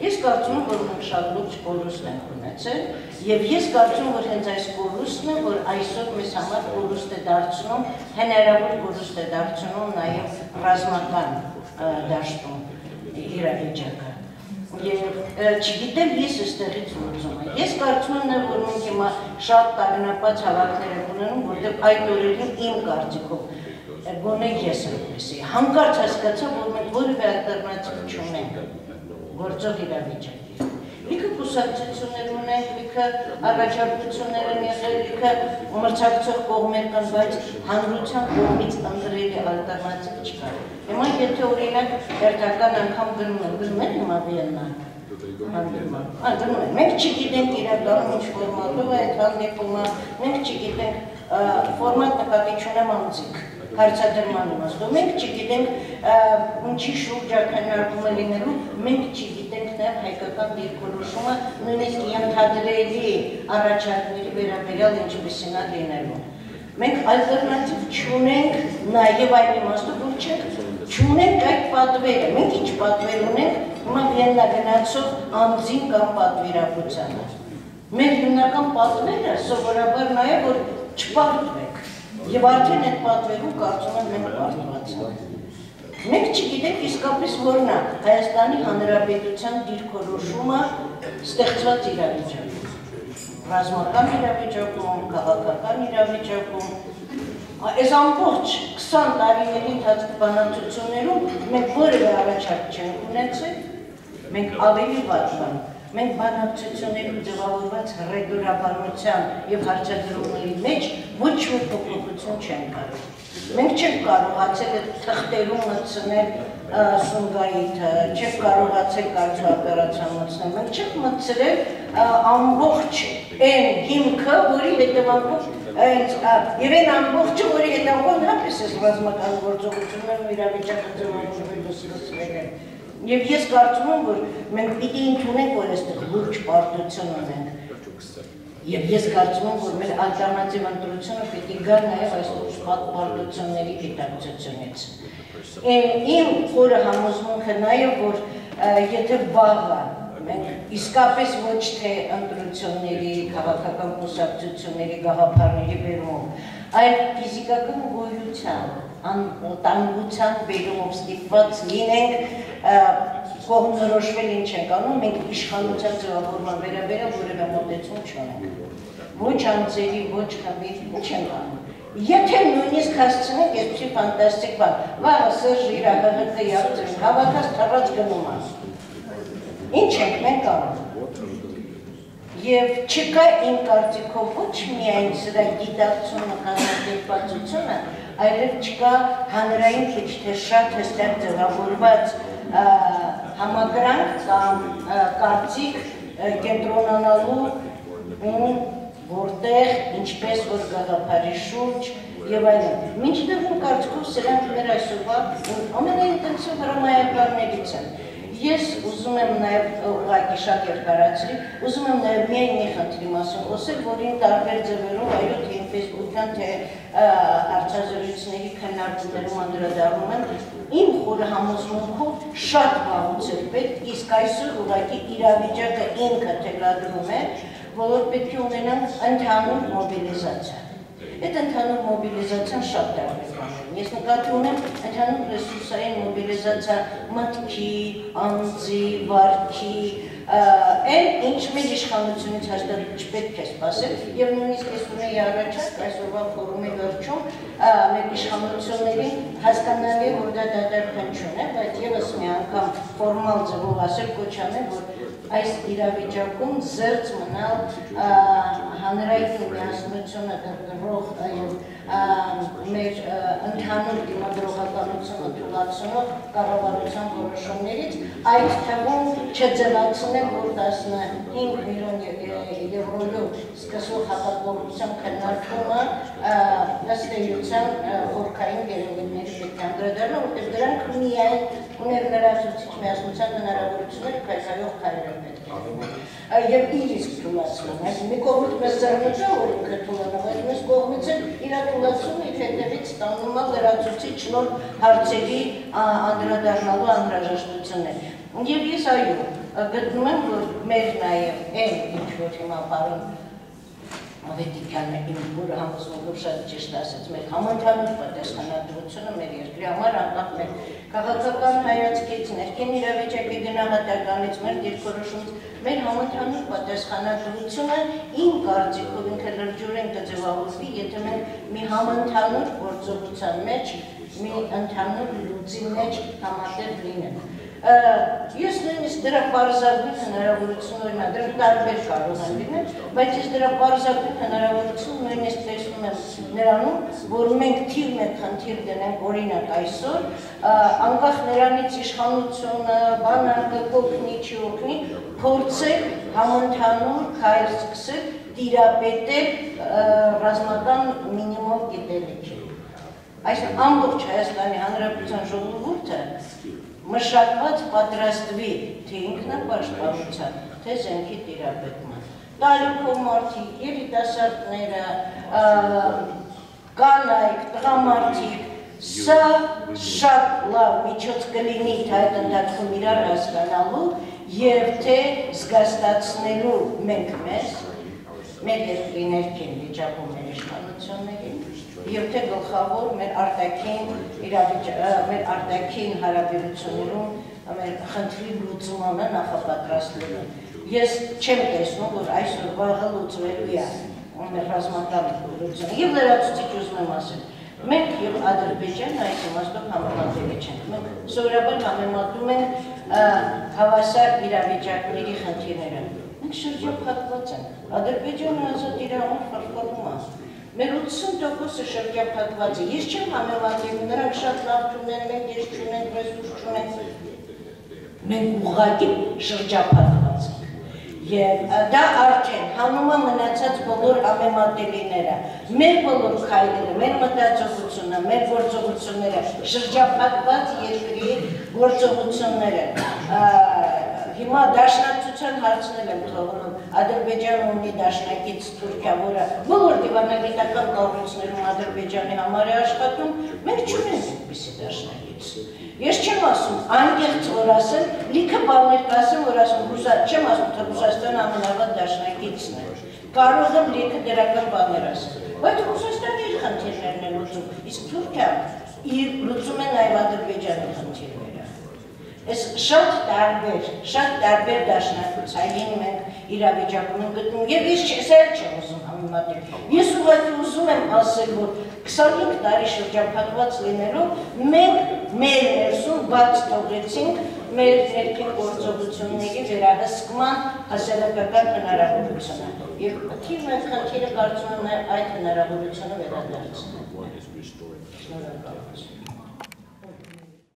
Ես կարծում եմ, որ մենք շատ լուրջ կորուստ ենք ունեցել, եւ ես կարծում եմ, որ հենց այս կորուստն է, որ այսօր մեզ համար կորուստ է դարձնում, հնարավոր կորուստ է դարձնում նաեւ ռազմական դաշտում իրավիճակը։ Եվ չգիտեմ, ես այստեղից ուզում եմ։ Ես կարծում եմ, որ մենք հիմա շատ տագնապած հավաքներ ենք ունենում, որտեղ այդ օրերին իմ կարծիքով գոնե ես այդպեսի հանկարծ հասկացա, որ մենք որևէ ալտերնատիվ չունենք գործող իրավիճակի։ Լիքը կուսակցություններ ունենք, լիքը առաջարկություններ են եղել, լիքը մրցակցող կողմեր կան, բայց հանրության կողմից ընտրելի ալտերնատիվ չկա։ Հիմա եթե օրինակ հերթական անգամ գնում են հիմա Վիեննա, մենք չգիտենք իրականում ինչ ֆորմատով է այդ հանդիպումը, մենք չգիտենք ֆորմատ նկատի չունեմ անձիկ հարցադրման իմաստով, մենք չգիտենք ինչի շուրջ քննարկումը լինելու, մենք չգիտենք նաև հայկական դիրքորոշումը նույնիսկ ենթադրելի առաջարկների վերաբերյալ ինչպիսին է լինելու։ Մենք ալտերնատիվ չունենք նաև այն իմաստով, որ չունենք այդ պատվերը, մենք ինչ պատվեր ունենք, հիմա Վիեննա գնացող անձին կամ պատվիրակությանը։ Մեր հիմնական պատվերը սովորաբար նաև որ չպարտվենք։ Եվ արդեն այդ պատվերում կարծում եմ մենք պարտված ենք։ Մենք չգիտենք իսկապես որն է Հայաստանի Հանրապետության դիրքորոշումը ստեղծված իրավիճակում, ռազմական իրավիճակում, քաղաքական իրավիճակում, այս ամբողջ 20 տարիների ընթացքի բանակցություններում մենք որևէ առաջարկ չենք ունեցել, մենք ավելի վատ բան Մենք բանակցություններում ձևավորված ռեգուլյարության եւ հարցադրումների մեջ ոչ մի փոփոխություն չենք կարող։ Մենք չենք կարողացել այդ թղթերում մտցնել Սումգայիթը, չենք կարողացել կարծրատիպ մտցնել, մենք չենք մտցրել ամբողջ այն հիմքը, որի հետևանքով եւ այն ամբողջը, որի հետևանքով հապես այս ռազմական գործողություններում իրավիճակը ձևավորվելու սկսվել է։ Եվ ես կարծում եմ, որ մենք պիտի ընդունենք, որ այստեղ լուրջ պարտություն ունենք։ Եվ ես կարծում եմ, որ մեր ալտերնատիվ ընտրությունը պիտի գա նաև այս լուրջ պարտությունների գիտակցությունից։ Իմ խորը համոզմունքը նաև, որ եթե վաղը մենք իսկապես ոչ թե ընտրությունների, քաղաքական կուսակցությունների գաղափարների բերումով, այլ ֆիզիկական գոյության, տանգության բերումով ստիպված լինենք կողմնորոշվել ինչ ենք անում, մենք իշխանության ձևավորման վերաբերյալ որևէ մոտեցում չունենք։ Ոչ անձերի, ոչ խմբի չենք անում։ Եթե նույնիսկ հասցնենք այսպիսի ֆանտաստիկ բան, վաղը Սերժ իր ՀՀԿ յակցին հավաքած թռած գնում է։ Ինչ ենք մենք անում։ Եվ չկա իմ կարծիքով ոչ միայն սրա գիտակցությունը, կանոնադեպվածությունը, այլև չկա հանրային քիչ թե շատ հստակ ձևավորված համակրանք կամ կարծիք կենտրոնանալու որտեղ, ինչպես որ գաղափարի շուրջ եւ այլն։ Մինչդեռ իմ կարծիքով սրանք մեր այսօրվա ամենաինտենսիվ հրամայականներից են։ Ես ուզում եմ նաև ուղղակի շատ երկարացրի, ուզում եմ նաև միայն մի խնդրի մասին խոսել, որին տարբեր ձևերով այո թե ֆեյսբուքյան, թե հարցազրույցների քննարկումներում անդրադառնում եմ, իմ խորը համոզմունքով շատ վաղուց էր պետք, իսկ այսօր ուղղակի իրավիճակը ինքը թելադրում է, որ պետք է ունենանք ընդհանուր մոբիլիզացիա։ Այդ ընդհանուր մոբիլիզացիան շատ տարբեր բաներ։ Ես նկատի ունեմ ընդհանուր ռեսուրսային մոբիլիզացիա մտքի, անձի, վարքի, այն ինչ մեր իշխանությունից հաստատ չպետք է սպասել եւ նույնիսկ ես ունեի առաջարկ այսօրվա ֆորումի վերջում մեր իշխանություններին հասկանալի է որ դա դատարկություն է, բայց եւս մի անգամ ֆորմալ ձևով ասել կոչ անել, որ այս իրավիճակում զերծ մնալ հանրային միասնությունը դրող եւ մեր ընդհանուր դիմադրողականությունը թույլատնող կառավարության որոշումներից այդ թվում չձևացնել, որ 15 միլիոն եվրոյով սկսող հակակոռուպցիոն քննարկումը ըստ էության խորքային երևույթների պետք է անդրադառնա, որտեղ դրանք միայն ուներներացուցիչ միասնության հնարավորություններ քայլայող քայլեր պետք է լինեն։ Եվ իր իսկ թույլատնում, մի կողմից մեզ ձեռնոցը, որ ինքը թույլատնում, բայց մյուս կողմից իր թույլատնումը իր հետևից ստանում է լրացուցիչ նոր հարցերի անդրադառնալու անհրաժեշտություններ։ Եվ ես այո, գտնում եմ, որ մեր նաև այն ինչ-որ հիմա պարոն Ավետիքյանը իմ բուրը համոզվելով շատ ճիշտ ասեց, մեր համընդհանուր պատասխանատվությունը մեր երկրի համար անկախ մեր քաղաքական հայացքից, ներքին իրավիճակի գնահատականից, մեր դիրքորոշումից, մեր համընդհանուր պատասխանատվությունը իմ կարծիքով ինքը լրջորեն կձևավորվի, եթե մենք մի համընդհանուր գործողության մեջ, մի ընդհանուր լուծի մեջ համատեղ լինենք։ Ես նույնիսկ դրա պարզագույն հնարավորությունը օրինակ, դրա տարբեր կարող են լինել, բայց ես դրա պարզագույն հնարավորությունը նույնիսկ տեսնում եմ նրանում, որ մենք թիվ մեկ խնդիր դնենք օրինակ այսօր, անկախ նրանից իշխանությունը, բանակը, կօգնի, չի օգնի, փորձել համընդհանուր քայլ սկսել տիրապետել ռազմական մինիմում գիտելիքի։ Այսինքն ամբողջ Հայաստանի Հանրապետության ժողովուրդը մշակված պատրաստվի թե ինքնապաշտպանության, թե զենքի տիրապետման։ Տարիքով մարդիկ, երիտասարդները, կանայք, տղամարդիկ, սա շատ լավ միջոց կլինի թե այդ ընթացքում իրար հասկանալու և թե զգաստացնելու մենք մեզ, մեր երկրի ներքին վիճակում մեր իշխանություններին, և թե գլխավոր մեր արտաքին հարաբերություններում մեր խնդրի լուծումը նախապատրաստվելու։ Ես չեմ տեսնում, որ այսօր վաղը լուծվելու է մեր ռազմական լուծումը։ Եվ լրացուցիչ ուզում եմ ասել, մենք և Ադրբեջանը այս իմաստով համեմատելի չենք։ Մենք սովորաբար համեմատում ենք հավասար իրավիճակների խնդիրները։ Մենք շրջափակված ենք։ Ադրբեջանը ազատ իր համար խրախլում է։ Մեր 80%-ը շրջափակված է։ Ես չեմ համեմատել, նրանք շատ լավ չունեն, մենք ես չունենք, ռեսուրս չունենք։ Մենք ուղղակի շրջափակված ենք։ Եվ դա արդեն հանում է մնացած բոլոր համեմատելիները, մեր բոլոր քայլերը, մեր մտածողությունը, մեր գործողությունները, շրջափակված երկրի գործողությունները։ Հիմա դաշնակցության հարցնել եմ թողնում, Ադրբեջանը ունի դաշնակից Թուրքիա, որը բոլոր դիվանագիտական կառույցներում Ադրբեջանի համար է աշխատում, մենք չունենք այդպիսի դաշնակից։ Ես չեմ ասում, անկեղծ որ ասեմ, լիքը բաներ կասեմ, որ ասում, չեմ ասում, թե Ռուսաստանը ամենավատ դաշնակիցն է։ Կարող եմ լիքը դրական բաներ ասել, բայց Ռուսաստանը իր խնդիրներն է լուծում, իսկ Թուրքիան լուծում է նաև Ադրբեջանի խնդիրները։ Ես շատ տարբեր դաշնակցային մենք իրավիճակում ենք գտնում, և ես չեմ ուզում համեմատել։ Ես ուղղակի ուզում եմ ասել, որ 25 տարի շրջափակված լինելով, մենք մեր ներսում բաց թողեցինք մեր ներքին գործողությունների վերահսկման հասարակական հնարավորությունը։ Եվ թիվ մեկ խնդիրը կարծում եմ այդ հնարավորությունը վերադարձնել։ Շնորհակալություն։